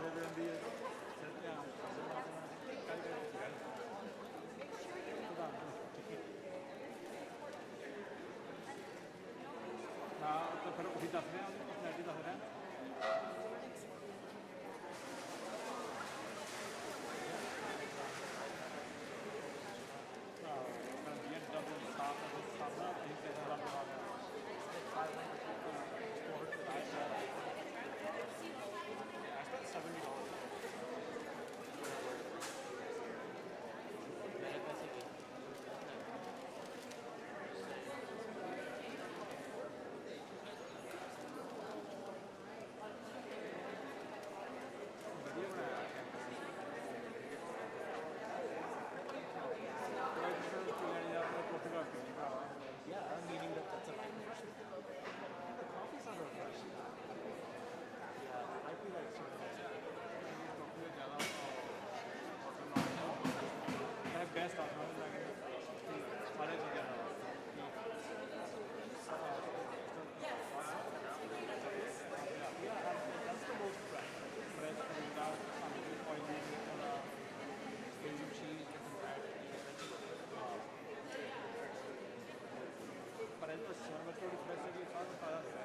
तो फिर वही दस रहे हैं पर्सनैलिटी दस रहे हैं best of सारे चीज़ें that's the most fresh without something oily cream cheese different but it's the थोड़ी fresh है कि सारा ताज़ा है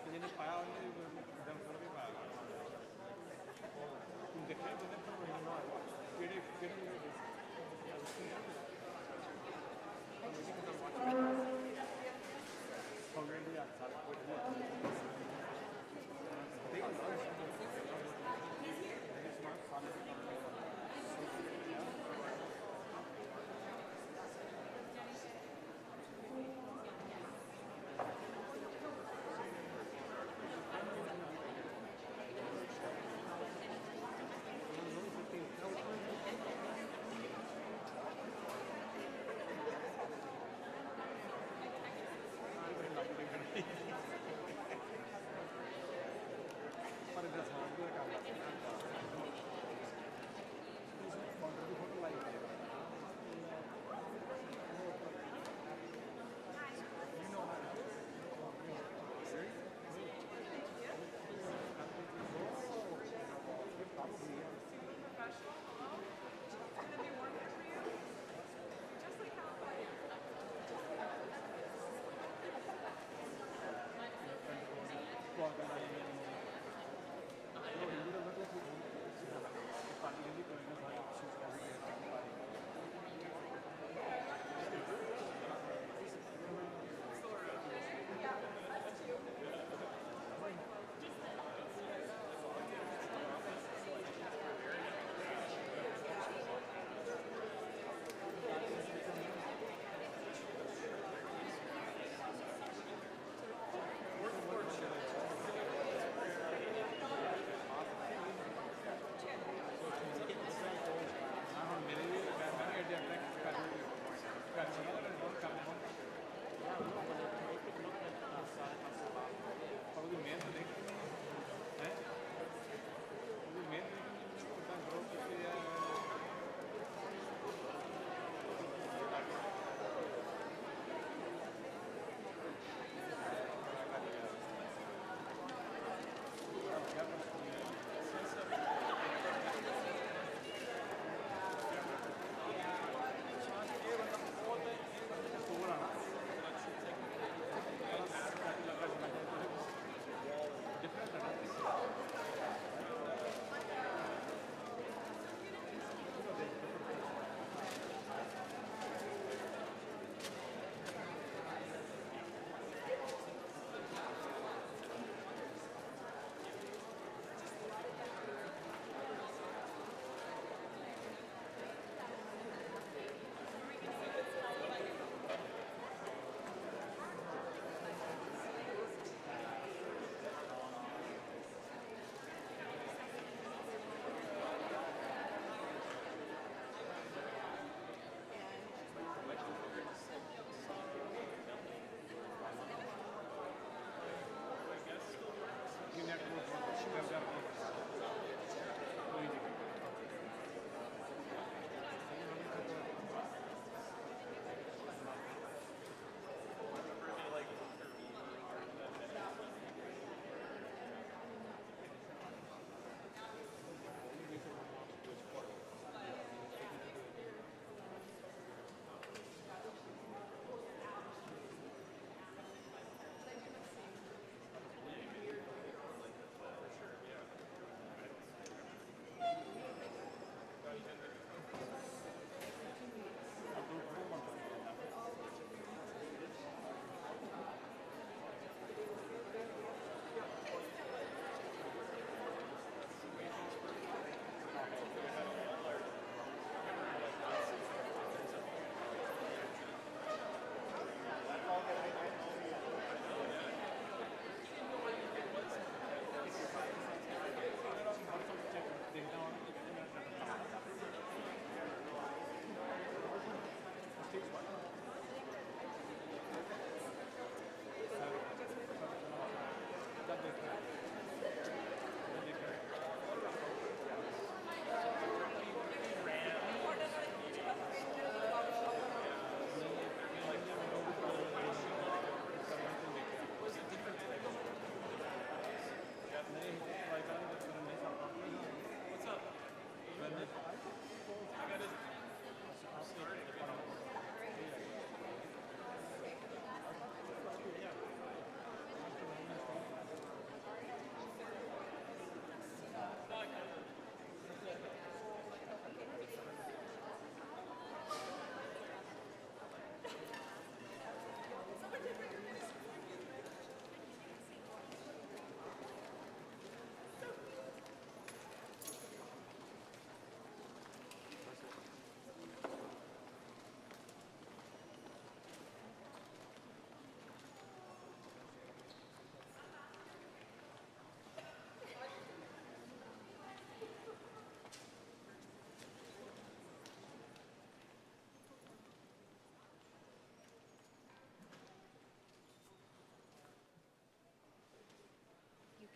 कि जिन्हें पाया उन्हें एकदम थोड़ा भी पाया तुम देख रहे हो केड़े already outside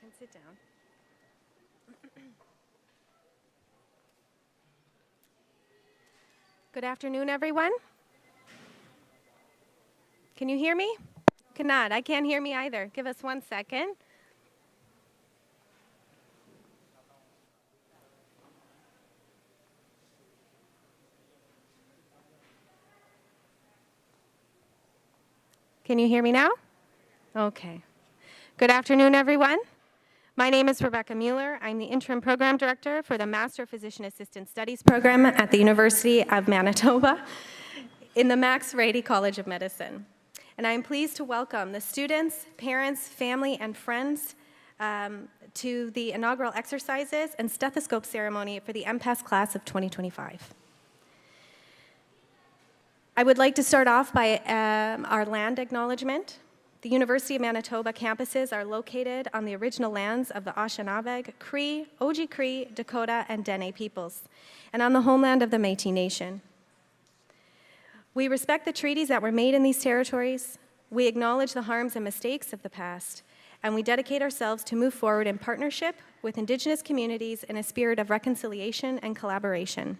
can sit down. Good afternoon, everyone. Can you hear me? Cannot. I can't hear me either. Give us 1 second. Can you hear me now? Okay. Good afternoon, everyone. My name is Rebecca Mueller. I'm the Interim Program Director for the Master Physician Assistant Studies program at the University of Manitoba in the Max Rady College of Medicine. And I'm pleased to welcome the students, parents, family, and friends to the inaugural exercises and stethoscope ceremony for the MPAS class of 2025. I would like to start off by our land acknowledgement. The University of Manitoba campuses are located on the original lands of the Anishinaabe, Cree, Oji-Cree, Dakota, and Dene peoples, and on the homeland of the Métis Nation. We respect the treaties that were made in these territories, we acknowledge the harms and mistakes of the past, and we dedicate ourselves to move forward in partnership with Indigenous communities in a spirit of reconciliation and collaboration.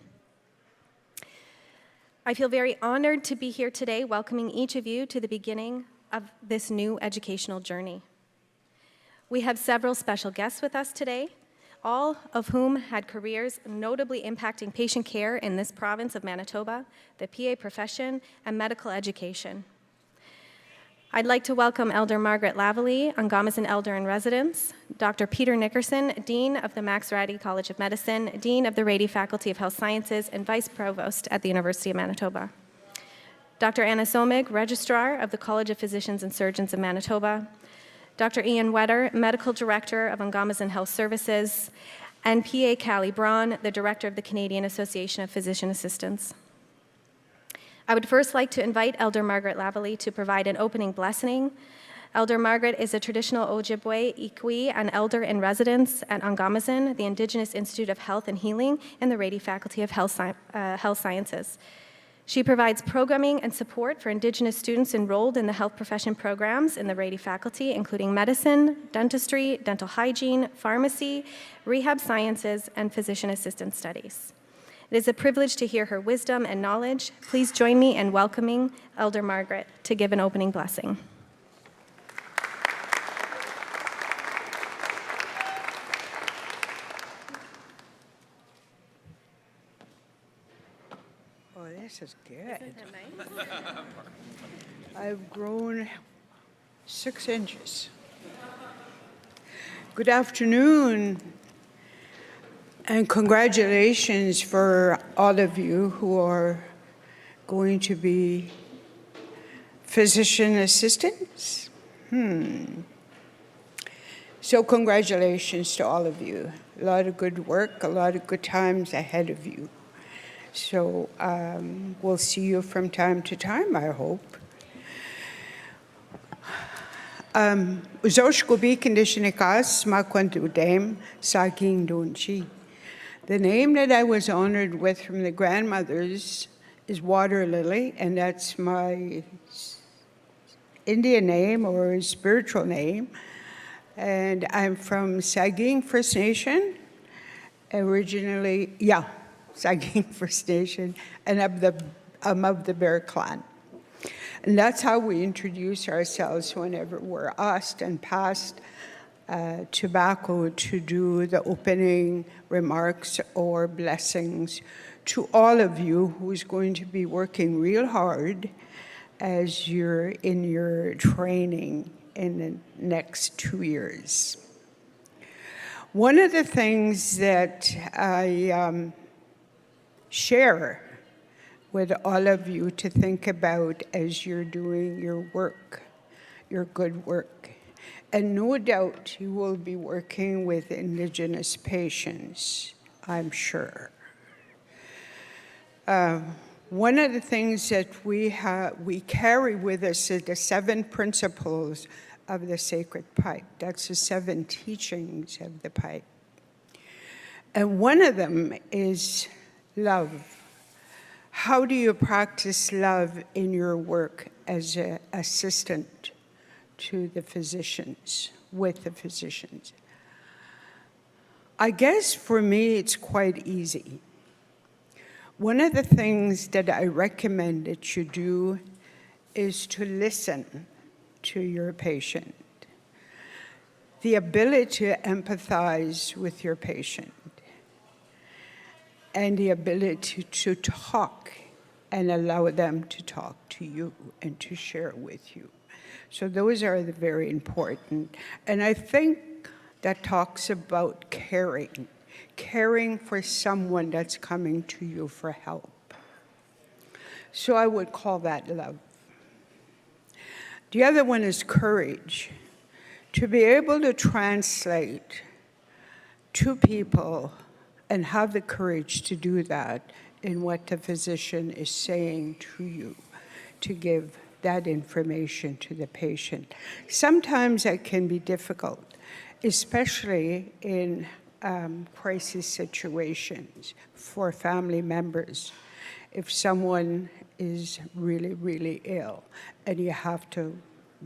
I feel very honored to be here today welcoming each of you to the beginning of this new educational journey. We have several special guests with us today, all of whom had careers notably impacting patient care in this province of Manitoba, the PA profession, and medical education. I'd like to welcome Elder Margaret Lavallee, Angamasan Elder in Residence, Dr. Peter Nickerson, Dean of the Max Rady College of Medicine, Dean of the Rady Faculty of Health Sciences, and Vice Provost at the University of Manitoba. Dr. Anna Somig, Registrar of the College of Physicians and Surgeons of Manitoba, Dr. Ian Wetter, Medical Director of Angamasan Health Services, and P.A. Callie Braun, the Director of the Canadian Association of Physician Assistants. I would first like to invite Elder Margaret Lavallee to provide an opening blessing. Elder Margaret is a traditional Ojibwe, Ikwi, and Elder in Residence at Angamasan, the Indigenous Institute of Health and Healing, and the Rady Faculty of Health Sciences. She provides programming and support for Indigenous students enrolled in the health profession programs in the Rady faculty, including medicine, dentistry, dental hygiene, pharmacy, rehab sciences, and physician assistant studies. It is a privilege to hear her wisdom and knowledge. Please join me in welcoming Elder Margaret to give an opening blessing. Oh, this is good. Isn't that nice? I've grown 6 inches. Good afternoon, and congratulations for all of you who are going to be physician assistants. So congratulations to all of you. A lot of good work, a lot of good times ahead of you. So we'll see you from time to time, I hope. The name that I was honored with from the grandmothers is Water Lily, and that's my Indian name or spiritual name. And I'm from Saging First Nation, originally, Saging First Nation, and I'm of the Bear Clan. And that's how we introduce ourselves whenever we're asked and passed tobacco to do the opening remarks or blessings to all of you who's going to be working real hard as you're in your training in the next 2 years. One of the things that I share with all of you to think about as you're doing your work, your good work. And no doubt you will be working with Indigenous patients, I'm sure. One of the things that we carry with us is the 7 principles of the sacred pipe. That's the 7 teachings of the pipe. And one of them is love. How do you practice love in your work as an assistant to the physicians, with the physicians? I guess for me, it's quite easy. One of the things that I recommend that you do is to listen to your patient. The ability to empathize with your patient and the ability to talk and allow them to talk to you and to share with you. So those are the very important. And I think that talks about caring for someone that's coming to you for help. So I would call that love. The other one is courage. To be able to translate to people and have the courage to do that in what the physician is saying to you, to give that information to the patient. Sometimes that can be difficult, especially in crisis situations for family members. If someone is really, really ill and you have to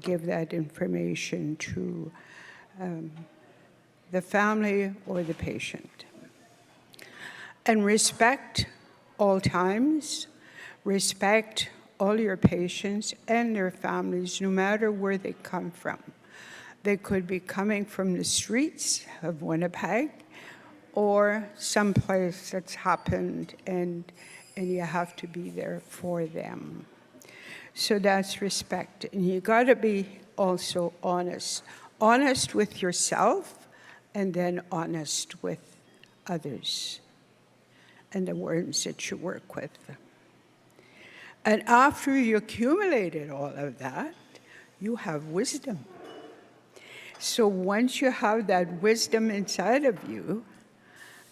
give that information to the family or the patient. And respect all times, respect all your patients and their families, no matter where they come from. They could be coming from the streets of Winnipeg or someplace that's happened and you have to be there for them. So that's respect. And you got to be also honest. Honest with yourself and then honest with others and the ones that you work with. And after you accumulated all of that, you have wisdom. So once you have that wisdom inside of you,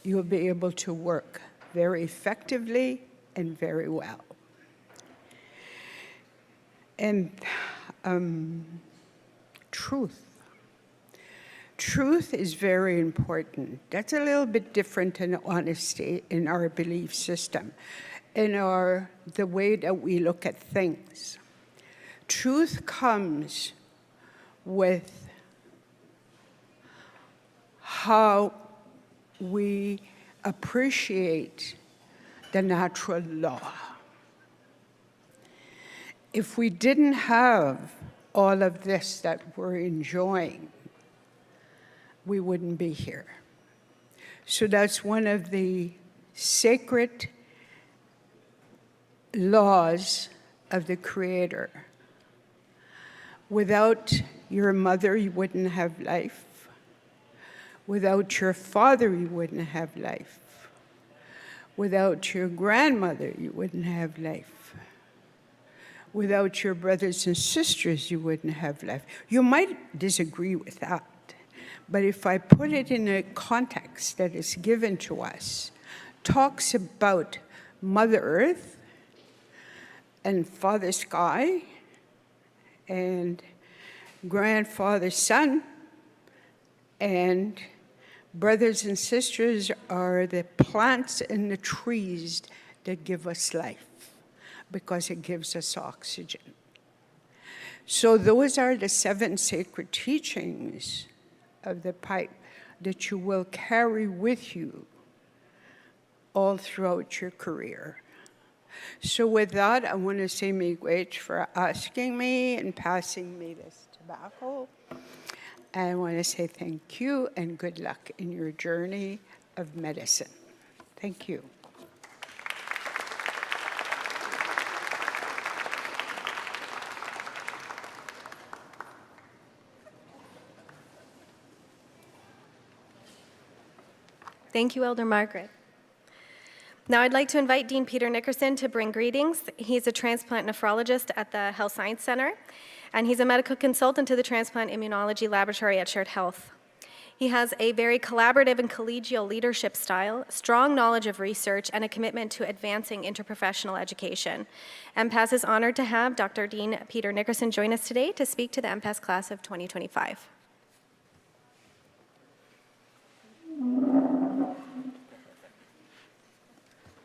you'll be able to work very effectively and very well. And truth. Truth is very important. That's a little bit different than honesty in our belief system, in the way that we look at things. Truth comes with how we appreciate the natural law. If we didn't have all of this that we're enjoying, we wouldn't be here. So that's one of the sacred laws of the Creator. Without your mother, you wouldn't have life. Without your father, you wouldn't have life. Without your grandmother, you wouldn't have life. Without your brothers and sisters, you wouldn't have life. You might disagree with that, but if I put it in a context that is given to us, talks about Mother Earth and Father Sky and Grandfather Sun and brothers and sisters are the plants and the trees that give us life because it gives us oxygen. So those are the 7 sacred teachings of the pipe that you will carry with you all throughout your career. So with that, I want to say miigwech for asking me and passing me this tobacco. I want to say thank you and good luck in your journey of medicine. Thank you. Thank you, Elder Margaret. Now I'd like to invite Dean Peter Nickerson to bring greetings. He's a transplant nephrologist at the Health Science Center, and he's a medical consultant to the Transplant Immunology Laboratory at Shared Health. He has a very collaborative and collegial leadership style, strong knowledge of research, and a commitment to advancing interprofessional education. MPAS is honored to have Dr. Dean Peter Nickerson join us today to speak to the MPAS class of 2025.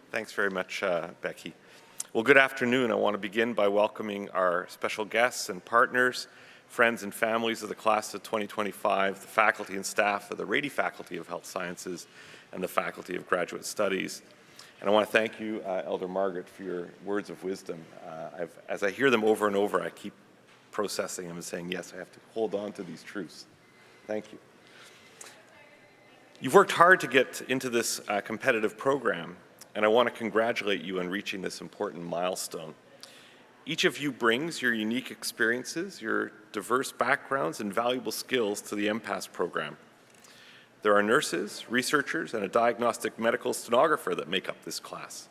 Thanks very much, Becky. Well, good afternoon. I want to begin by welcoming our special guests and partners friends and families of the class of 2025, the faculty and staff of the Rady Faculty of Health Sciences and the Faculty of Graduate Studies. And I want to thank you, Elder Margaret, for your words of wisdom. As I hear them over and over, I keep processing them and saying, yes, I have to hold on to these truths. Thank you. You've worked hard to get into this competitive program, and I want to congratulate you on reaching this important milestone. Each of you brings your unique experiences, your diverse backgrounds, and valuable skills to the MPAS program. There are nurses, researchers, and a diagnostic medical stenographer that make up this class.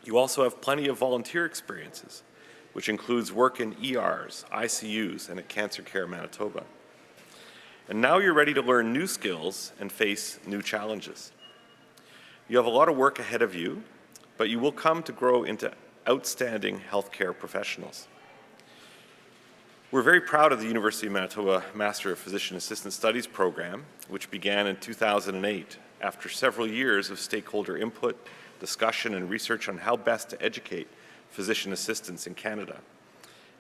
You also have plenty of volunteer experiences, which includes work in ERs, ICUs, and at Cancer Care Manitoba. And now you're ready to learn new skills and face new challenges. You have a lot of work ahead of you, but you will come to grow into outstanding healthcare professionals. We're very proud of the University of Manitoba Master of Physician Assistant Studies program, which began in 2008 after several years of stakeholder input, discussion, and research on how best to educate physician assistants in Canada.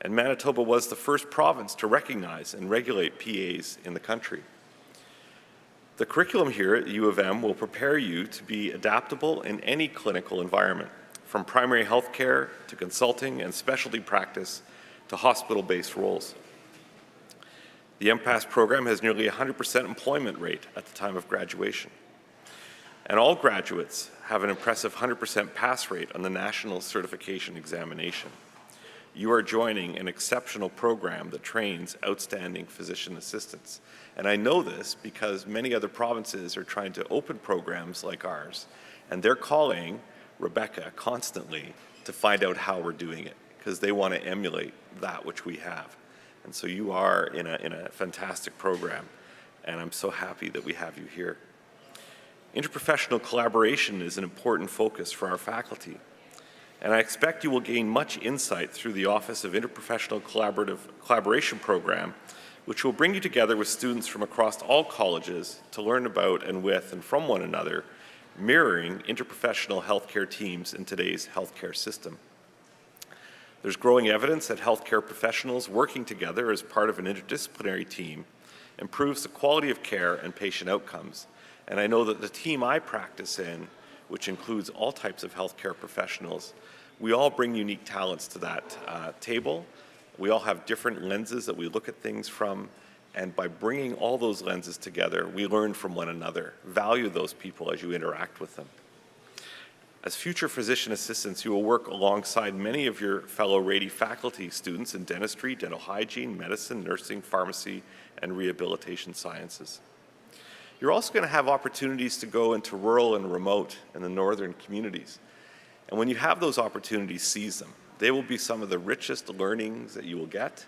And Manitoba was the first province to recognize and regulate PAs in the country. The curriculum here at U of M will prepare you to be adaptable in any clinical environment, from primary health care to consulting and specialty practice to hospital-based roles. The MPAS program has nearly 100% employment rate at the time of graduation. And all graduates have an impressive 100% pass rate on the National Certification Examination. You are joining an exceptional program that trains outstanding physician assistants. And I know this because many other provinces are trying to open programs like ours, and they're calling Rebecca constantly to find out how we're doing it, because they want to emulate that which we have. And so you are in a fantastic program, and I'm so happy that we have you here. Interprofessional collaboration is an important focus for our faculty, and I expect you will gain much insight through the Office of Interprofessional Collaboration Program, which will bring you together with students from across all colleges to learn about and with and from one another, mirroring interprofessional healthcare teams in today's healthcare system. There's growing evidence that healthcare professionals working together as part of an interdisciplinary team improves the quality of care and patient outcomes. And I know that the team I practice in, which includes all types of healthcare professionals, we all bring unique talents to that table. We all have different lenses that we look at things from, and by bringing all those lenses together, we learn from one another. Value those people as you interact with them. As future physician assistants, you will work alongside many of your fellow Rady faculty students in dentistry, dental hygiene, medicine, nursing, pharmacy, and rehabilitation sciences. You're also going to have opportunities to go into rural and remote and the northern communities. And when you have those opportunities, seize them. They will be some of the richest learnings that you will get,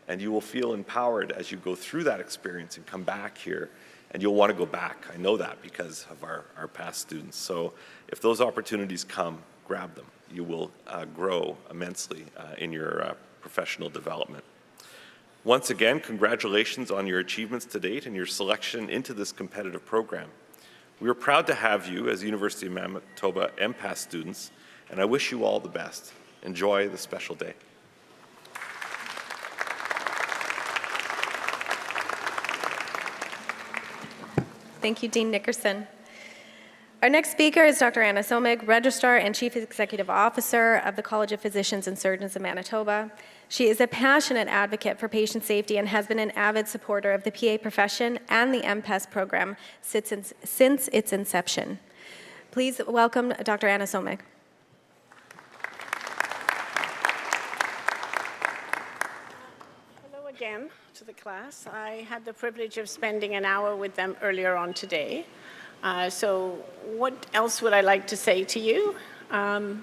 and you will feel empowered as you go through that experience and come back here, and you'll want to go back. I know that because of our past students. So if those opportunities come, grab them. You will grow immensely in your professional development. Once again, congratulations on your achievements to date and your selection into this competitive program. We are proud to have you as University of Manitoba MPAS students, and I wish you all the best. Enjoy the special day. Thank you, Dean Nickerson. Our next speaker is Dr. Anna Somig, Registrar and Chief Executive Officer of the College of Physicians and Surgeons of Manitoba. She is a passionate advocate for patient safety and has been an avid supporter of the PA profession and the MPAS program since its inception. Please welcome Dr. Anna Somig. Hello again to the class. I had the privilege of spending an hour with them earlier on today. So what else would I like to say to you?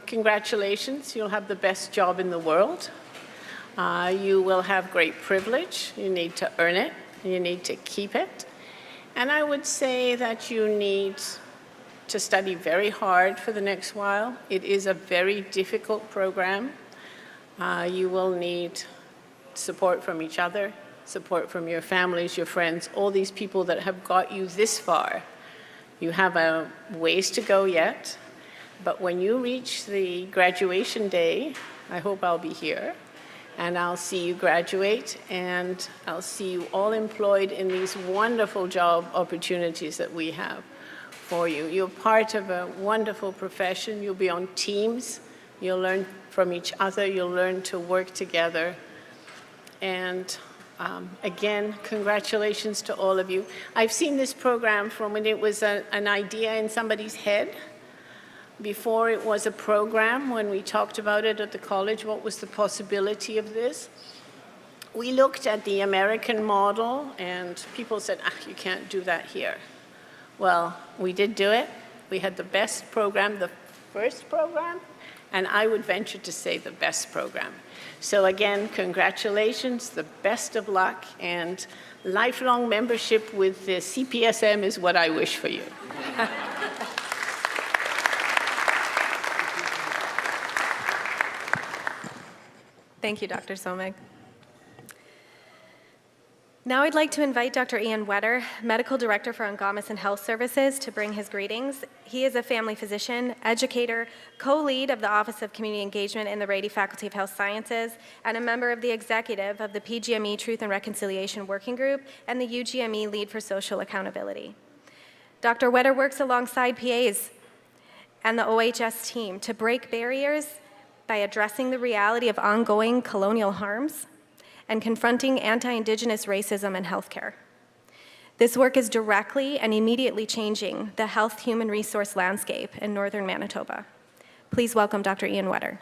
Congratulations, you'll have the best job in the world. You will have great privilege. You need to earn it. You need to keep it. And I would say that you need to study very hard for the next while. It is a very difficult program. You will need support from each other, support from your families, your friends, all these people that have got you this far. You have a ways to go yet, but when you reach the graduation day, I hope I'll be here, and I'll see you graduate, and I'll see you all employed in these wonderful job opportunities that we have for you. You're part of a wonderful profession. You'll be on teams. You'll learn from each other. You'll learn to work together. And again, congratulations to all of you. I've seen this program from when it was an idea in somebody's head. Before it was a program, when we talked about it at the college, what was the possibility of this? We looked at the American model, and people said, you can't do that here. Well, we did do it. We had the best program, the first program, and I would venture to say the best program. So again, congratulations, the best of luck, and lifelong membership with the CPSM is what I wish for you. Thank you, Dr. Somig. Now I'd like to invite Dr. Ian Wetter, Medical Director for Ungamas Health Services, to bring his greetings. He is a family physician, educator, co-lead of the Office of Community Engagement in the Rady Faculty of Health Sciences, and a member of the executive of the PGME Truth and Reconciliation Working Group and the UGME Lead for Social Accountability. Dr. Wetter works alongside PAs and the OHS team to break barriers by addressing the reality of ongoing colonial harms and confronting anti-Indigenous racism in healthcare. This work is directly and immediately changing the health human resource landscape in northern Manitoba. Please welcome Dr. Ian Wetter.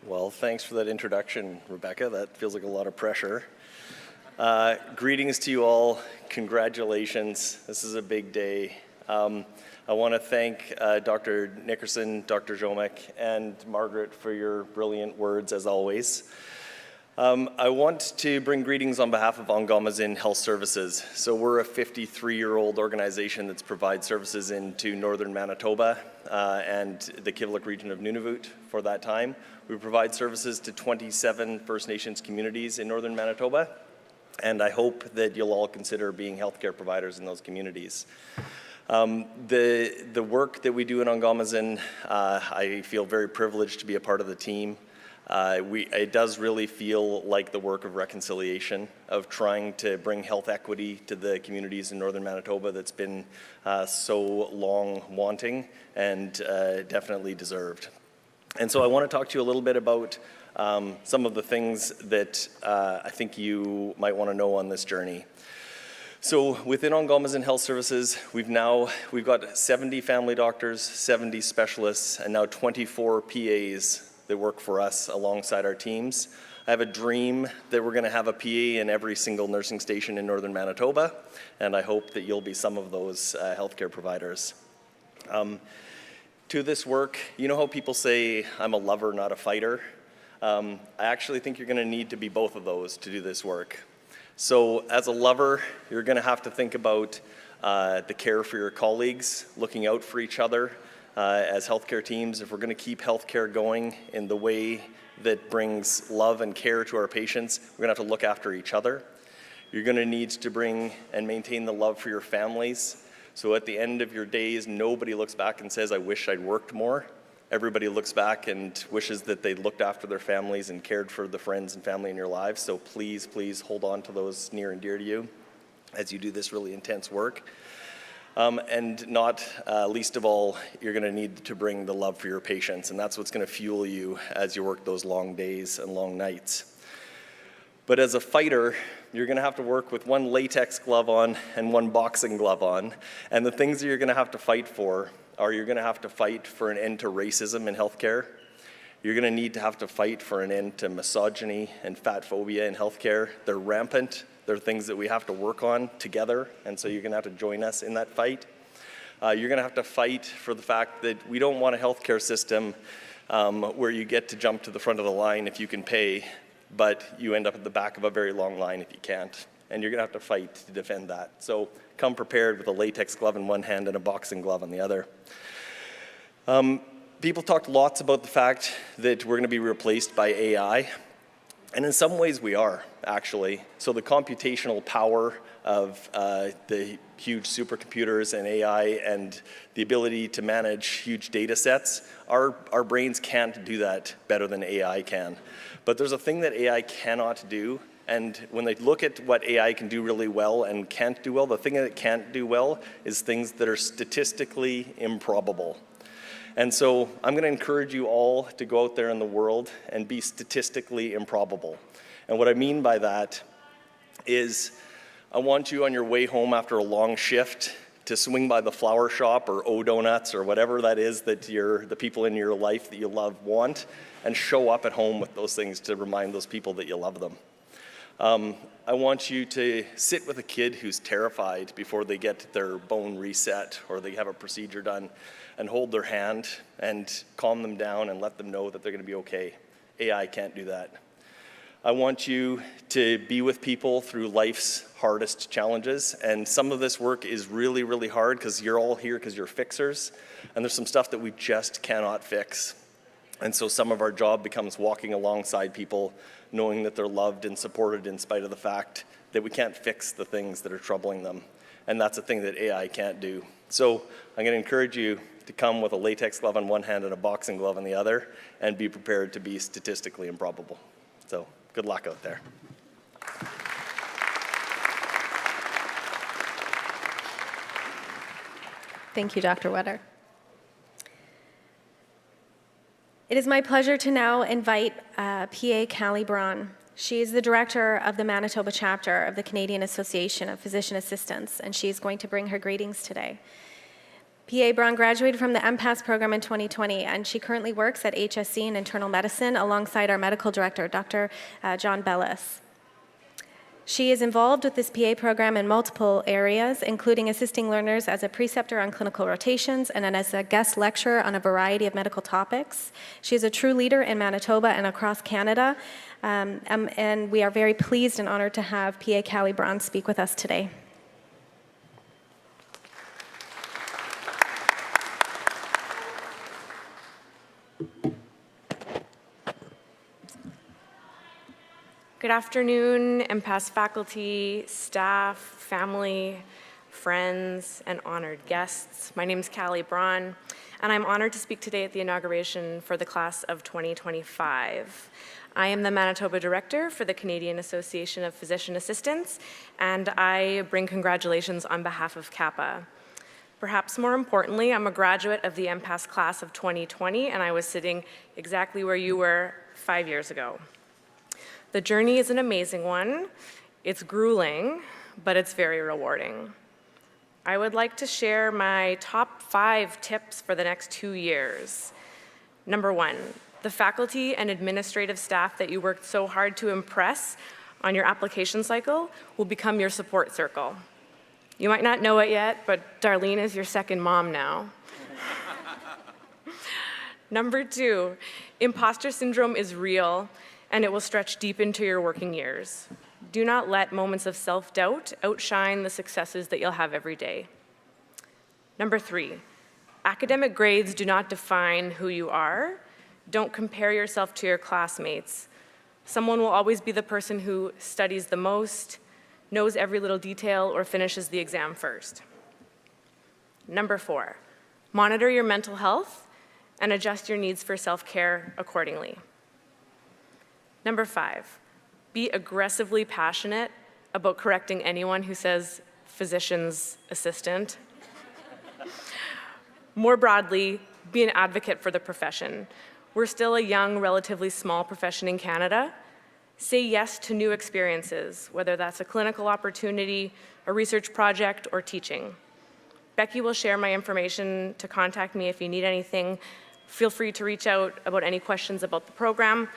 Well, thanks for that introduction, Rebecca. That feels like a lot of pressure. Greetings to you all. Congratulations. This is a big day. I want to thank Dr. Nickerson, Dr. Jomek, and Margaret for your brilliant words, as always. I want to bring greetings on behalf of Ungamas Health Services. So we're a 53-year-old organization that's provides services into northern Manitoba and the Kivalliq region of Nunavut for that time. We provide services to 27 First Nations communities in northern Manitoba, and I hope that you'll all consider being healthcare providers in those communities. The work that we do in Ungamas, I feel very privileged to be a part of the team. It does really feel like the work of reconciliation, of trying to bring health equity to the communities in northern Manitoba that's been so long wanting and definitely deserved. And so I want to talk to you a little bit about some of the things that I think you might want to know on this journey. So within Ungamas Health Services, we've got 70 family doctors, 70 specialists, and now 24 PAs that work for us alongside our teams. I have a dream that we're going to have a PA in every single nursing station in northern Manitoba, and I hope that you'll be some of those healthcare providers. To this work, you know how people say, I'm a lover, not a fighter? I actually think you're going to need to be both of those to do this work. So as a lover, you're going to have to think about the care for your colleagues, looking out for each other as healthcare teams. If we're going to keep healthcare going in the way that brings love and care to our patients, we're going to have to look after each other. You're going to need to bring and maintain the love for your families. So at the end of your days, nobody looks back and says, I wish I'd worked more. Everybody looks back and wishes that they'd looked after their families and cared for the friends and family in your lives. So please, please hold on to those near and dear to you as you do this really intense work. And not least of all, you're going to need to bring the love for your patients, and that's what's going to fuel you as you work those long days and long nights. But as a fighter, you're going to have to work with one latex glove on and one boxing glove on, and the things that you're going to have to fight for are you're going to have to fight for an end to racism in healthcare. You're going to have to fight for an end to misogyny and fat phobia in healthcare. They're rampant. They're things that we have to work on together, and so you're going to have to join us in that fight. You're going to have to fight for the fact that we don't want a healthcare system where you get to jump to the front of the line if you can pay, but you end up at the back of a very long line if you can't. And you're going to have to fight to defend that. So come prepared with a latex glove in one hand and a boxing glove on the other. People talked lots about the fact that we're going to be replaced by AI. And in some ways we are, actually. So the computational power of the huge supercomputers and AI and the ability to manage huge data sets, our brains can't do that better than AI can. But there's a thing that AI cannot do, and when they look at what AI can do really well and can't do well, the thing that it can't do well is things that are statistically improbable. And so I'm going to encourage you all to go out there in the world and be statistically improbable. And what I mean by that is I want you on your way home after a long shift to swing by the flower shop or O-Donuts or whatever that is that the people in your life that you love want, and show up at home with those things to remind those people that you love them. I want you to sit with a kid who's terrified before they get their bone reset or they have a procedure done, and hold their hand and calm them down and let them know that they're going to be okay. AI can't do that. I want you to be with people through life's hardest challenges, and some of this work is really, really hard because you're all here because you're fixers, and there's some stuff that we just cannot fix. And so some of our job becomes walking alongside people, knowing that they're loved and supported in spite of the fact that we can't fix the things that are troubling them. And that's a thing that AI can't do. So I'm going to encourage you to come with a latex glove on one hand and a boxing glove on the other, and be prepared to be statistically improbable. So good luck out there. Thank you, Dr. Wetter. It is my pleasure to now invite PA Callie Braun. She is the director of the Manitoba chapter of the Canadian Association of Physician Assistants, and she is going to bring her greetings today. PA Braun graduated from the MPAS program in 2020, and she currently works at HSC in internal medicine alongside our medical director, Dr. John Bellis. She is involved with this PA program in multiple areas, including assisting learners as a preceptor on clinical rotations and as a guest lecturer on a variety of medical topics. She is a true leader in Manitoba and across Canada, and we are very pleased and honored to have PA Callie Braun speak with us today. Good afternoon, MPAS faculty, staff, family, friends, and honored guests. My name is Callie Braun, and I'm honored to speak today at the inauguration for the class of 2025. I am the Manitoba Director for the Canadian Association of Physician Assistants, and I bring congratulations on behalf of CAPA. Perhaps more importantly, I'm a graduate of the MPAS class of 2020, and I was sitting exactly where you were 5 years ago. The journey is an amazing one. It's grueling, but it's very rewarding. I would like to share my top 5 tips for the next 2 years. Number 1, the faculty and administrative staff that you worked so hard to impress on your application cycle will become your support circle. You might not know it yet, but Darlene is your second mom now. Number 2, imposter syndrome is real, and it will stretch deep into your working years. Do not let moments of self-doubt outshine the successes that you'll have every day. Number 3, academic grades do not define who you are. Don't compare yourself to your classmates. Someone will always be the person who studies the most, knows every little detail, or finishes the exam first. Number 4, monitor your mental health and adjust your needs for self-care accordingly. Number 5, be aggressively passionate about correcting anyone who says physician's assistant. More broadly, be an advocate for the profession. We're still a young, relatively small profession in Canada. Say yes to new experiences, whether that's a clinical opportunity, a research project, or teaching. Becky will share my information to contact me if you need anything. Feel free to reach out about any questions about the program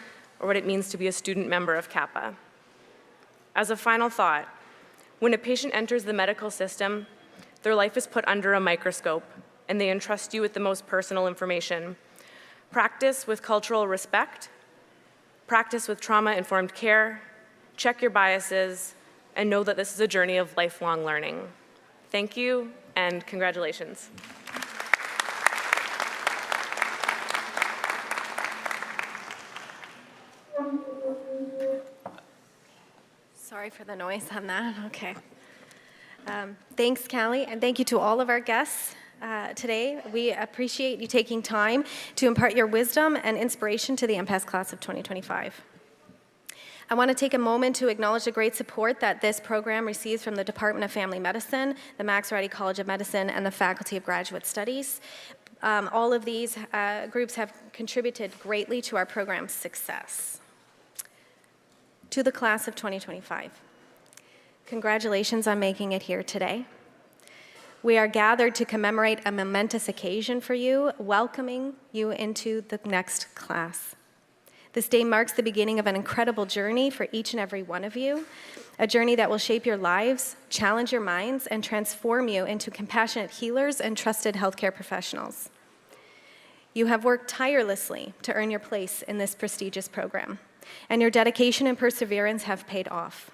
or what it means to be a student member of CAPA. As a final thought, when a patient enters the medical system, their life is put under a microscope, and they entrust you with the most personal information. Practice with cultural respect, practice with trauma-informed care, check your biases, and know that this is a journey of lifelong learning. Thank you, and congratulations. Sorry for the noise on that. Okay. Thanks, Callie, and thank you to all of our guests today. We appreciate you taking time to impart your wisdom and inspiration to the MPAS class of 2025. I want to take a moment to acknowledge the great support that this program receives from the Department of Family Medicine, the Max Rady College of Medicine, and the Faculty of Graduate Studies. All of these groups have contributed greatly to our program's success. To the class of 2025, congratulations on making it here today. We are gathered to commemorate a momentous occasion for you, welcoming you into the next class. This day marks the beginning of an incredible journey for each and every one of you, a journey that will shape your lives, challenge your minds, and transform you into compassionate healers and trusted healthcare professionals. You have worked tirelessly to earn your place in this prestigious program, and your dedication and perseverance have paid off.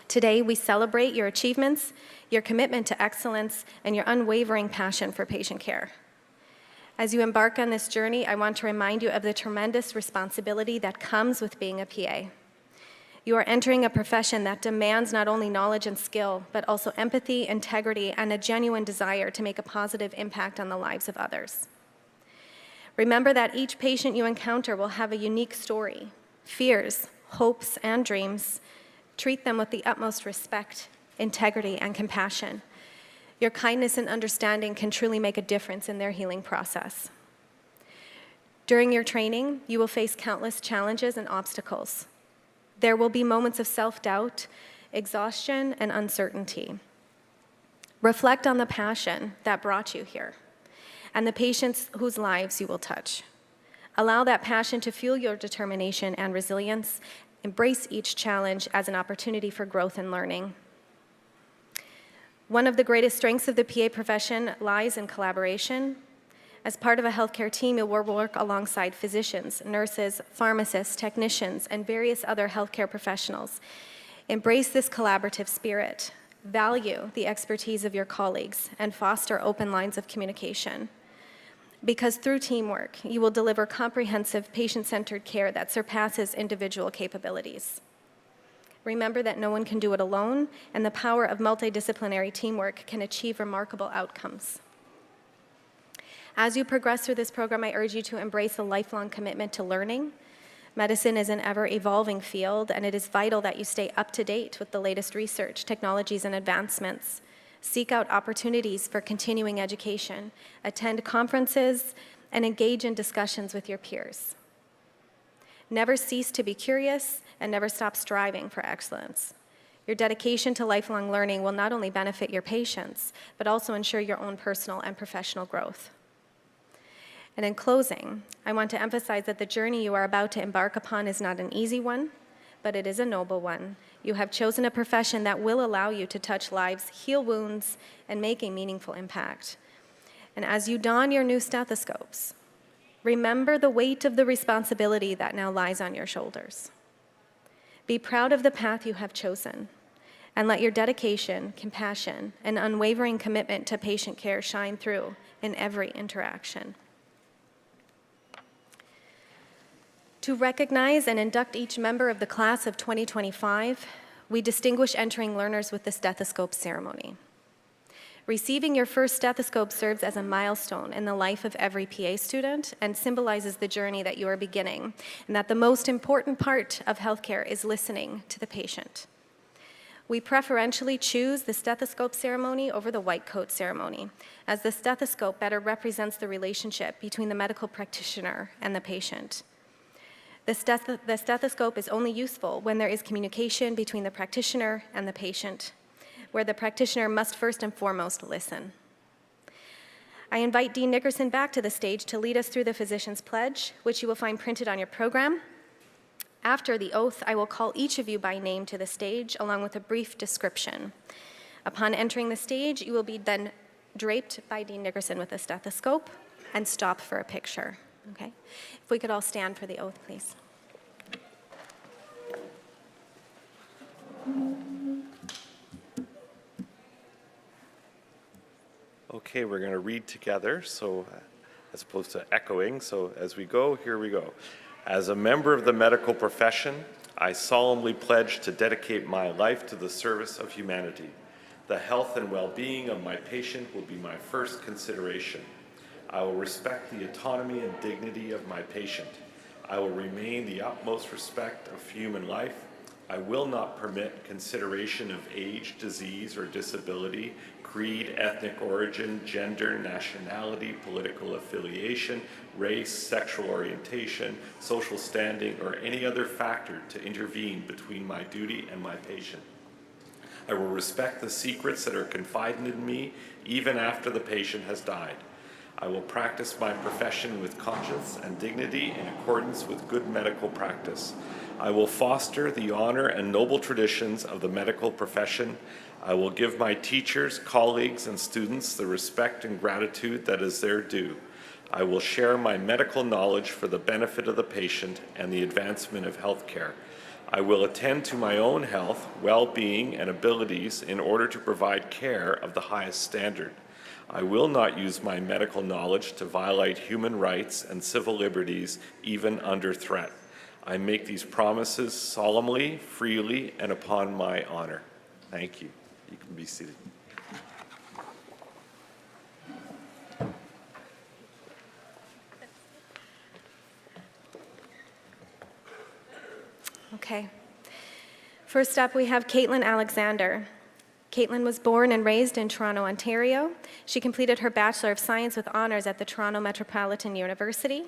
Today, we celebrate your achievements, your commitment to excellence, and your unwavering passion for patient care. As you embark on this journey, I want to remind you of the tremendous responsibility that comes with being a PA. You are entering a profession that demands not only knowledge and skill, but also empathy, integrity, and a genuine desire to make a positive impact on the lives of others. Remember that each patient you encounter will have a unique story, fears, hopes, and dreams. Treat them with the utmost respect, integrity, and compassion. Your kindness and understanding can truly make a difference in their healing process. During your training, you will face countless challenges and obstacles. There will be moments of self-doubt, exhaustion, and uncertainty. Reflect on the passion that brought you here and the patients whose lives you will touch. Allow that passion to fuel your determination and resilience. Embrace each challenge as an opportunity for growth and learning. One of the greatest strengths of the PA profession lies in collaboration. As part of a healthcare team, you will work alongside physicians, nurses, pharmacists, technicians, and various other healthcare professionals. Embrace this collaborative spirit. Value the expertise of your colleagues and foster open lines of communication. Because through teamwork, you will deliver comprehensive patient-centered care that surpasses individual capabilities. Remember that no one can do it alone, and the power of multidisciplinary teamwork can achieve remarkable outcomes. As you progress through this program, I urge you to embrace a lifelong commitment to learning. Medicine is an ever-evolving field, and it is vital that you stay up to date with the latest research, technologies, and advancements. Seek out opportunities for continuing education, attend conferences, and engage in discussions with your peers. Never cease to be curious and never stop striving for excellence. Your dedication to lifelong learning will not only benefit your patients, but also ensure your own personal and professional growth. And in closing, I want to emphasize that the journey you are about to embark upon is not an easy one, but it is a noble one. You have chosen a profession that will allow you to touch lives, heal wounds, and make a meaningful impact. And as you don your new stethoscopes, remember the weight of the responsibility that now lies on your shoulders. Be proud of the path you have chosen, and let your dedication, compassion, and unwavering commitment to patient care shine through in every interaction. To recognize and induct each member of the class of 2025, we distinguish entering learners with the stethoscope ceremony. Receiving your first stethoscope serves as a milestone in the life of every PA student and symbolizes the journey that you are beginning, and that the most important part of healthcare is listening to the patient. We preferentially choose the stethoscope ceremony over the white coat ceremony, as the stethoscope better represents the relationship between the medical practitioner and the patient. The stethoscope is only useful when there is communication between the practitioner and the patient, where the practitioner must first and foremost listen. I invite Dean Nickerson back to the stage to lead us through the Physician's Pledge, which you will find printed on your program. After the oath, I will call each of you by name to the stage, along with a brief description. Upon entering the stage, you will be then draped by Dean Nickerson with a stethoscope and stop for a picture. Okay? If we could all stand for the oath, please. Okay, we're going to read together, so as opposed to echoing. So as we go, here we go. As a member of the medical profession, I solemnly pledge to dedicate my life to the service of humanity. The health and well-being of my patient will be my first consideration. I will respect the autonomy and dignity of my patient. I will remain the utmost respect of human life. I will not permit consideration of age, disease, or disability, creed, ethnic origin, gender, nationality, political affiliation, race, sexual orientation, social standing, or any other factor to intervene between my duty and my patient. I will respect the secrets that are confided in me even after the patient has died. I will practice my profession with conscience and dignity in accordance with good medical practice. I will foster the honor and noble traditions of the medical profession. I will give my teachers, colleagues, and students the respect and gratitude that is their due. I will share my medical knowledge for the benefit of the patient and the advancement of health care. I will attend to my own health, well-being, and abilities in order to provide care of the highest standard. I will not use my medical knowledge to violate human rights and civil liberties, even under threat. I make these promises solemnly, freely, and upon my honor. Thank you. You can be seated. Okay. First up, we have Caitlin Alexander. Caitlin was born and raised in Toronto, Ontario. She completed her Bachelor of Science with honors at the Toronto Metropolitan University.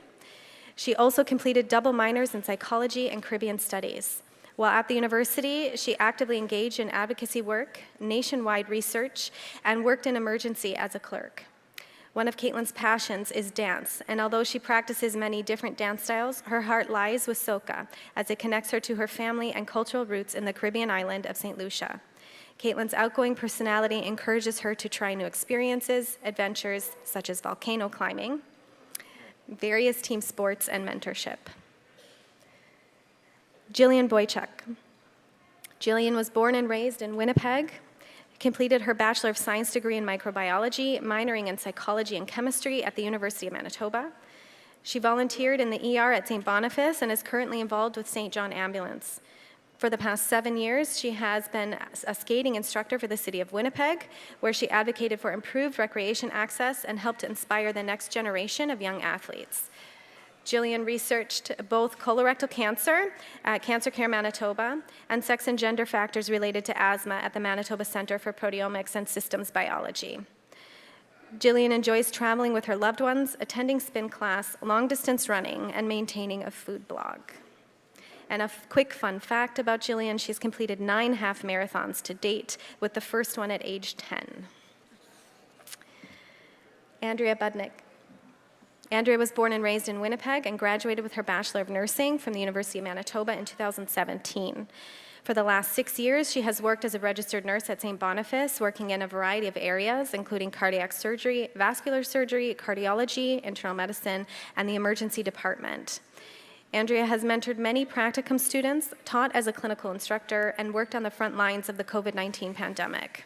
She also completed double minors in psychology and Caribbean studies. While at the university, she actively engaged in advocacy work, nationwide research, and worked in emergency as a clerk. One of Caitlin's passions is dance, and although she practices many different dance styles, her heart lies with soca, as it connects her to her family and cultural roots in the Caribbean island of St. Lucia. Caitlin's outgoing personality encourages her to try new experiences, adventures such as volcano climbing, various team sports, and mentorship. Jillian Boychuk. Jillian was born and raised in Winnipeg, completed her Bachelor of Science degree in microbiology, minoring in psychology and chemistry at the University of Manitoba. She volunteered in the ER at St. Boniface and is currently involved with St. John Ambulance. For the past 7 years, she has been a skating instructor for the city of Winnipeg, where she advocated for improved recreation access and helped to inspire the next generation of young athletes. Jillian researched both colorectal cancer at Cancer Care Manitoba and sex and gender factors related to asthma at the Manitoba Centre for Proteomics and Systems Biology. Jillian enjoys traveling with her loved ones, attending spin class, long-distance running, and maintaining a food blog. And a quick fun fact about Jillian, she's completed 9 half marathons to date, with the first one at age 10. Andrea Budnick. Andrea was born and raised in Winnipeg and graduated with her Bachelor of Nursing from the University of Manitoba in 2017. For the last 6 years, she has worked as a registered nurse at St. Boniface, working in a variety of areas, including cardiac surgery, vascular surgery, cardiology, internal medicine, and the emergency department. Andrea has mentored many practicum students, taught as a clinical instructor, and worked on the front lines of the COVID-19 pandemic.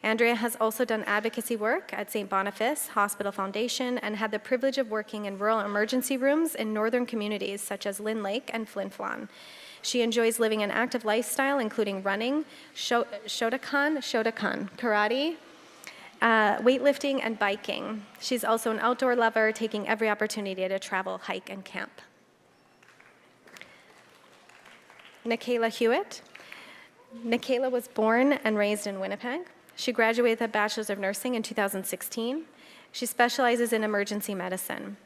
Andrea has also done advocacy work at St. Boniface Hospital Foundation and had the privilege of working in rural emergency rooms in northern communities such as Lynn Lake and Flin Flon. She enjoys living an active lifestyle, including running, Shotokan, karate, weightlifting, and biking. She's also an outdoor lover, taking every opportunity to travel, hike, and camp. Nikayla Hewitt. Nikayla was born and raised in Winnipeg. She graduated with a Bachelor's of Nursing in 2016. She specializes in emergency medicine.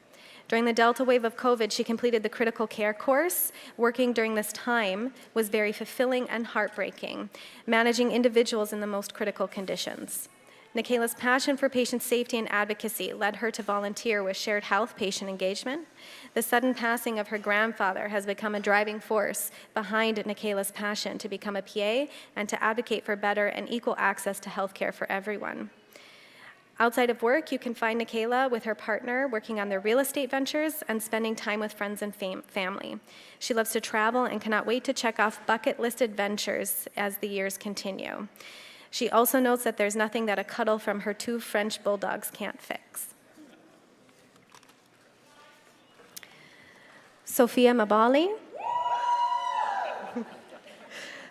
During the Delta wave of COVID, she completed the critical care course. Working during this time was very fulfilling and heartbreaking, managing individuals in the most critical conditions. Nikayla's passion for patient safety and advocacy led her to volunteer with Shared Health Patient Engagement. The sudden passing of her grandfather has become a driving force behind Nikayla's passion to become a PA and to advocate for better and equal access to healthcare for everyone. Outside of work, you can find Nikayla with her partner working on their real estate ventures and spending time with friends and family. She loves to travel and cannot wait to check off bucket list adventures as the years continue. She also notes that there's nothing that a cuddle from her 2 French bulldogs can't fix. Sophia Mabali.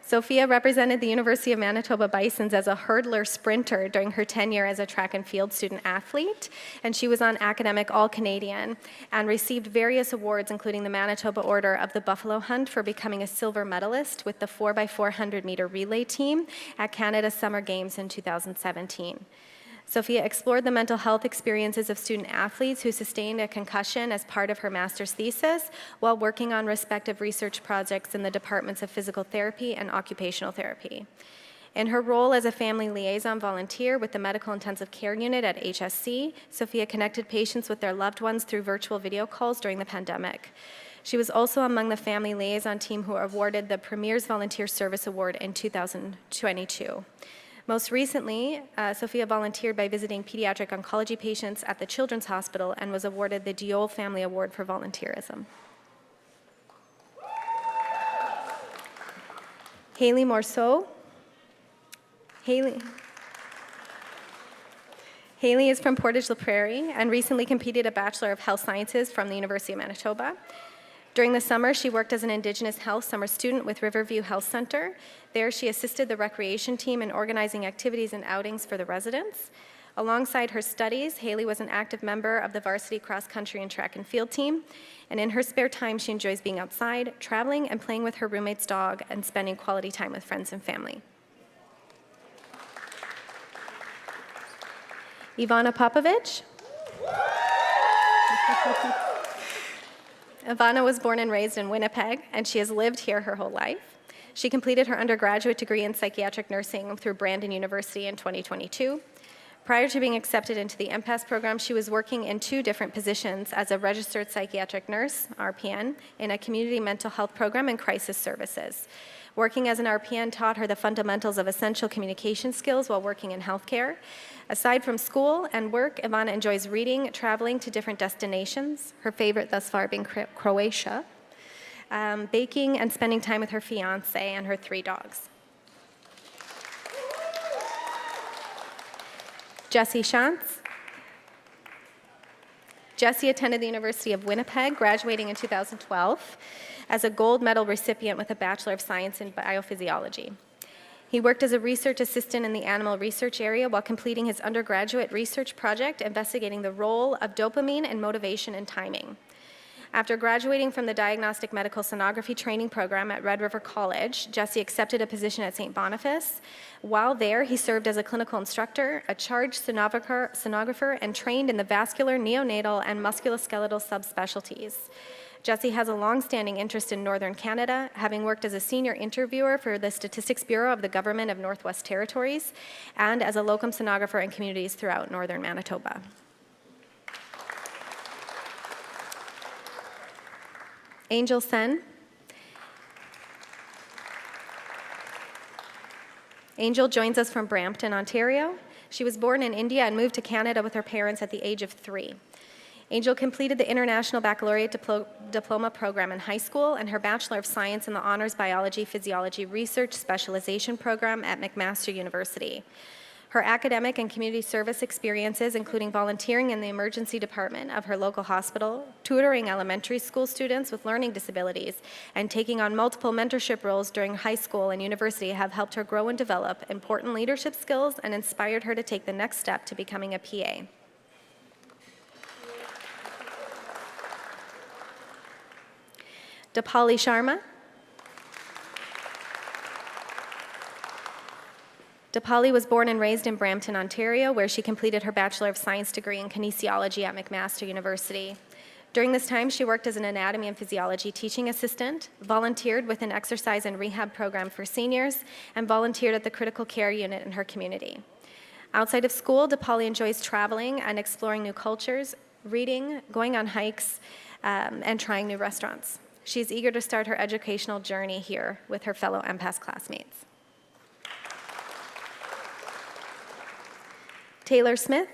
Sophia represented the University of Manitoba Bisons as a hurdler sprinter during her tenure as a track and field student athlete, and she was on Academic All-Canadian and received various awards, including the Manitoba Order of the Buffalo Hunt for becoming a silver medalist with the 4x400 meter relay team at Canada Summer Games in 2017. Sophia explored the mental health experiences of student athletes who sustained a concussion as part of her master's thesis while working on respective research projects in the departments of physical therapy and occupational therapy. In her role as a family liaison volunteer with the Medical Intensive Care Unit at HSC, Sophia connected patients with their loved ones through virtual video calls during the pandemic. She was also among the family liaison team who were awarded the Premier's Volunteer Service Award in 2022. Most recently, Sophia volunteered by visiting pediatric oncology patients at the Children's Hospital and was awarded the Diol Family Award for volunteerism. Haley Morceau. Haley is from Portage la Prairie and recently completed a Bachelor of Health Sciences from the University of Manitoba. During the summer, she worked as an Indigenous health summer student with Riverview Health Center. There, she assisted the recreation team in organizing activities and outings for the residents. Alongside her studies, Haley was an active member of the varsity cross-country and track and field team. And in her spare time, she enjoys being outside, traveling, and playing with her roommate's dog and spending quality time with friends and family. Ivana Popovich. Ivana was born and raised in Winnipeg, and she has lived here her whole life. She completed her undergraduate degree in psychiatric nursing through Brandon University in 2022. Prior to being accepted into the MPAS program, she was working in 2 different positions as a registered psychiatric nurse, RPN, in a community mental health program and crisis services. Working as an RPN taught her the fundamentals of essential communication skills while working in healthcare. Aside from school and work, Ivana enjoys reading, traveling to different destinations, her favorite thus far being Croatia, baking, and spending time with her fiancé and her 3 dogs. Jessie Shantz. Jessie attended the University of Winnipeg, graduating in 2012 as a gold medal recipient with a Bachelor of Science in Biophysiology. He worked as a research assistant in the animal research area while completing his undergraduate research project investigating the role of dopamine in motivation and timing. After graduating from the Diagnostic Medical Sonography Training Program at Red River College, Jessie accepted a position at St. Boniface. While there, he served as a clinical instructor, a charge sonographer, and trained in the vascular, neonatal, and musculoskeletal subspecialties. Jessie has a long-standing interest in Northern Canada, having worked as a senior interviewer for the Statistics Bureau of the Government of Northwest Territories and as a locum sonographer in communities throughout Northern Manitoba. Angel Sen. Angel joins us from Brampton, Ontario. She was born in India and moved to Canada with her parents at the age of 3. Angel completed the International Baccalaureate Diploma program in high school and her Bachelor of Science in the Honors Biology Physiology Research Specialization program at McMaster University. Her academic and community service experiences, including volunteering in the emergency department of her local hospital, tutoring elementary school students with learning disabilities, and taking on multiple mentorship roles during high school and university, have helped her grow and develop important leadership skills and inspired her to take the next step to becoming a PA. Dipali Sharma. Dipali was born and raised in Brampton, Ontario, where she completed her Bachelor of Science degree in kinesiology at McMaster University. During this time, she worked as an anatomy and physiology teaching assistant, volunteered with an exercise and rehab program for seniors, and volunteered at the critical care unit in her community. Outside of school, Dipali enjoys traveling and exploring new cultures, reading, going on hikes, and trying new restaurants. She's eager to start her educational journey here with her fellow MPAS classmates. Taylor Smith.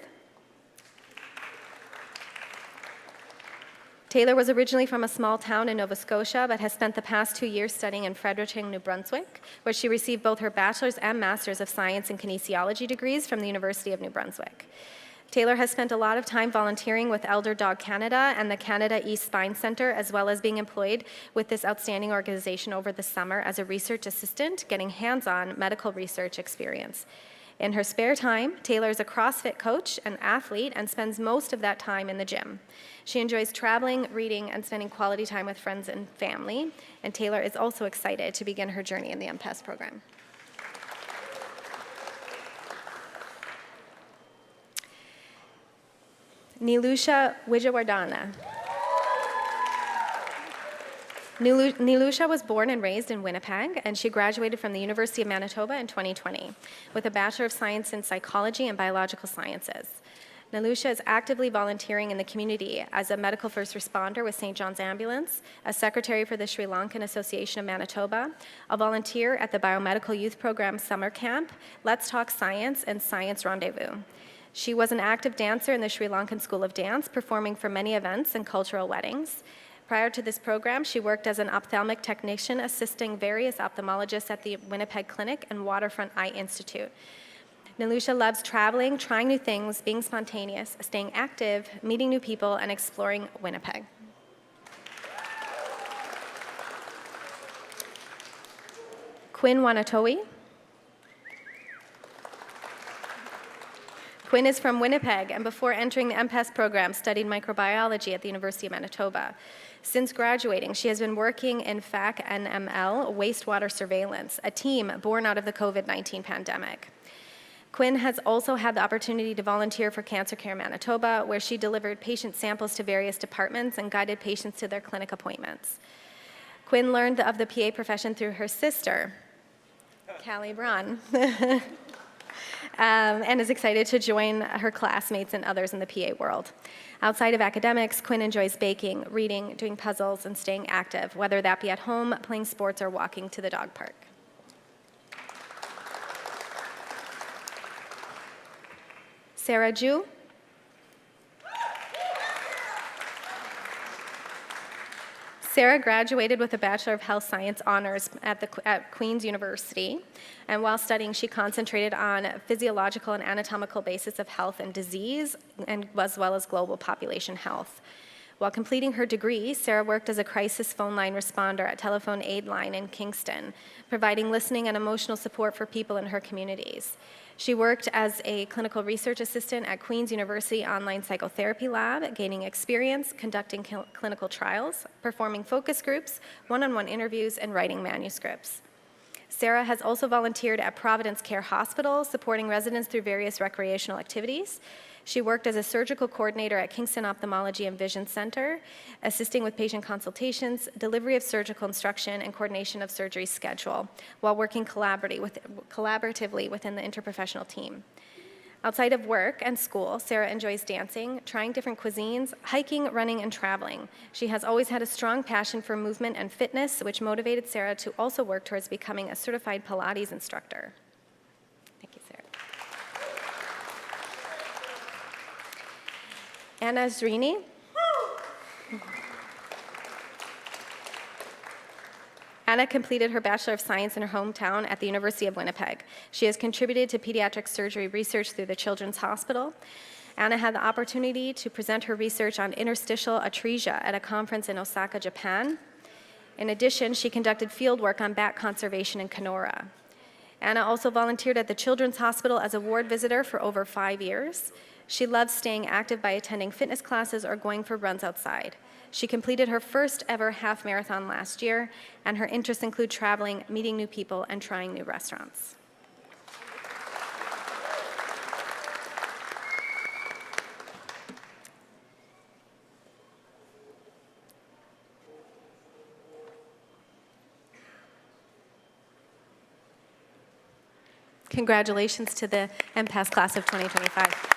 Taylor was originally from a small town in Nova Scotia, but has spent the past 2 years studying in Fredericton, New Brunswick, where she received both her bachelor's and master's of science in kinesiology degrees from the University of New Brunswick. Taylor has spent a lot of time volunteering with Elder Dog Canada and the Canada East Spine Center, as well as being employed with this outstanding organization over the summer as a research assistant, getting hands-on medical research experience. In her spare time, Taylor is a CrossFit coach and athlete and spends most of that time in the gym. She enjoys traveling, reading, and spending quality time with friends and family, and Taylor is also excited to begin her journey in the MPAS program. Nilusha Wijawardana. Nilusha was born and raised in Winnipeg, and she graduated from the University of Manitoba in 2020 with a Bachelor of Science in Psychology and Biological Sciences. Nilusha is actively volunteering in the community as a medical first responder with St. John's Ambulance, a secretary for the Sri Lankan Association of Manitoba, a volunteer at the Biomedical Youth Program Summer Camp, Let's Talk Science, and Science Rendezvous. She was an active dancer in the Sri Lankan School of Dance, performing for many events and cultural weddings. Prior to this program, she worked as an ophthalmic technician, assisting various ophthalmologists at the Winnipeg Clinic and Waterfront Eye Institute. Nilusha loves traveling, trying new things, being spontaneous, staying active, meeting new people, and exploring Winnipeg. Quinn Wanatowi. Quinn is from Winnipeg, and before entering the MPAS program, studied microbiology at the University of Manitoba. Since graduating, she has been working in FAC NML wastewater surveillance, a team born out of the COVID-19 pandemic. Quinn has also had the opportunity to volunteer for Cancer Care Manitoba, where she delivered patient samples to various departments and guided patients to their clinic appointments. Quinn learned of the PA profession through her sister, Callie Braun. And is excited to join her classmates and others in the PA world. Outside of academics, Quinn enjoys baking, reading, doing puzzles, and staying active, whether that be at home, playing sports, or walking to the dog park. Sarah Ju. Sarah graduated with a Bachelor of Health Science honors at Queen's University, and while studying, she concentrated on physiological and anatomical basis of health and disease, and as well as global population health. While completing her degree, Sarah worked as a crisis phone line responder at Telephone Aid Line in Kingston, providing listening and emotional support for people in her communities. She worked as a clinical research assistant at Queen's University Online Psychotherapy Lab, gaining experience conducting clinical trials, performing focus groups, one-on-one interviews, and writing manuscripts. Sarah has also volunteered at Providence Care Hospital, supporting residents through various recreational activities. She worked as a surgical coordinator at Kingston Ophthalmology and Vision Center, assisting with patient consultations, delivery of surgical instruction, and coordination of surgery schedule, while working collaboratively within the interprofessional team. Outside of work and school, Sarah enjoys dancing, trying different cuisines, hiking, running, and traveling. She has always had a strong passion for movement and fitness, which motivated Sarah to also work towards becoming a certified Pilates instructor. Thank you, Sarah. Anna Zrini. Anna completed her Bachelor of Science in her hometown at the University of Winnipeg. She has contributed to pediatric surgery research through the Children's Hospital. Anna had the opportunity to present her research on interstitial atresia at a conference in Osaka, Japan. In addition, she conducted field work on bat conservation in Kenora. Anna also volunteered at the Children's Hospital as a ward visitor for over 5 years. She loves staying active by attending fitness classes or going for runs outside. She completed her first ever half marathon last year, and her interests include traveling, meeting new people, and trying new restaurants. Congratulations to the MPAS class of 2025.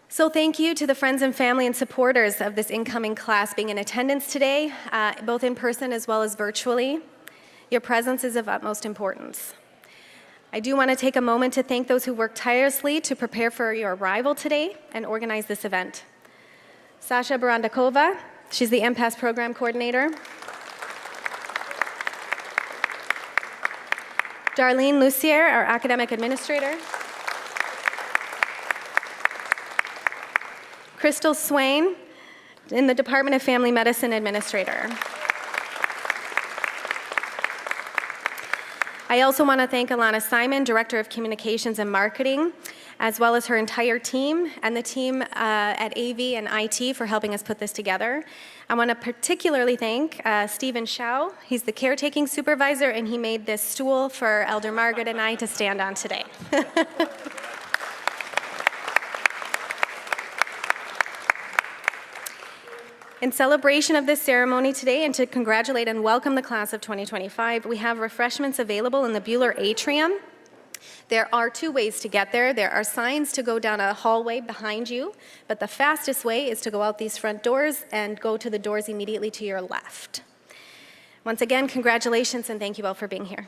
So thank you to the friends and family and supporters of this incoming class being in attendance today, both in person as well as virtually. Your presence is of utmost importance. I do want to take a moment to thank those who worked tirelessly to prepare for your arrival today and organize this event. Sasha Barandakova, she's the MPAS program coordinator. Darlene Lucier, our academic administrator. Crystal Swain, in the Department of Family Medicine administrator. I also want to thank Alana Simon, Director of Communications and Marketing, as well as her entire team and the team at AV and IT for helping us put this together. I want to particularly thank Stephen Shao. He's the caretaking supervisor, and he made this stool for Elder Margaret and I to stand on today. In celebration of this ceremony today and to congratulate and welcome the class of 2025, we have refreshments available in the Buhler Atrium. There are 2 ways to get there. There are signs to go down a hallway behind you, but the fastest way is to go out these front doors and go to the doors immediately to your left. Once again, congratulations and thank you all for being here.